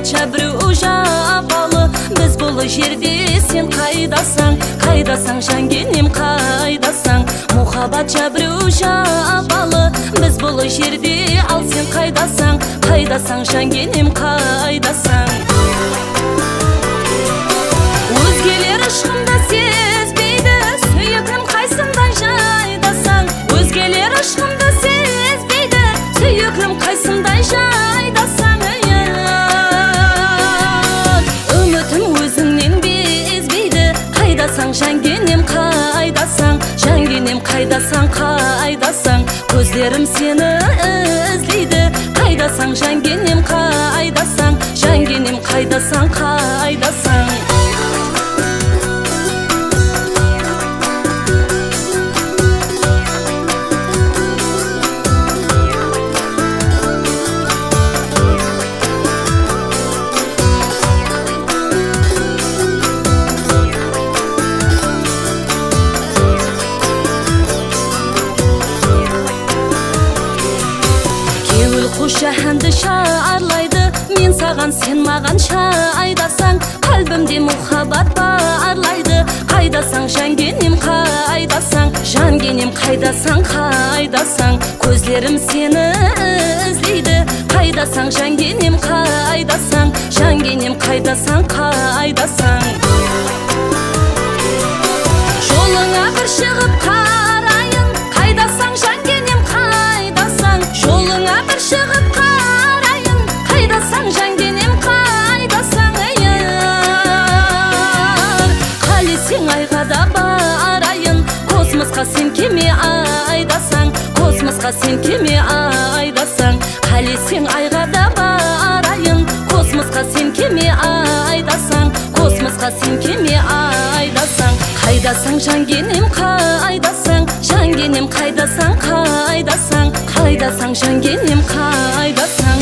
махаббатша біреу жапалы. Біз бұл жерде сен қайдасың, қайдасың жангенем қайдасың. Махаббатша біреу жапалы. Біз бұл жерде ал сен қайдасың, қайдасың жангенем қайдасың. Өзгелер ышқымда сезбейді, сүйегім қайсында жайдасың. Өзгелер ышқымда сезбейді, сүйегім қайсында жайдасың. Үмітім өзіңнен безбейді, қайдасың жангенем қайдасың. Жангенем қайдасың, қайдасың. Көздерім сені іздейді, қайдасың жангенем қайдасың. Жангенем қайдасың, қайдасың. Жаһанды шарлайды, мен саған, сен маған шайдасың. Қалбімде мұхаббат барлайды, қайдасың жангенем қайдасың. Жангенем қайдасың, қайдасың. Көздерім сені іздейді, қайдасың жангенем қайдасың. Жангенем қайдасың, қайдасың. Жолыңа бір шығып қарайын, қайдасың жангенем қайдасың. Жолыңа бір шығып қарайын, қайдасың жангенем қайдасың. Қалесең айға да барайын, космосқа сен кеме айдасың. Космосқа сен кеме айдасың. Қалесең айға да барайын, космосқа сен кеме айдасың. Космосқа сен кеме айдасың. Қайдасың жангенем қайдасың. Жангенем қайдасың, қайдасың. Қайдасың жангенем қайдасың.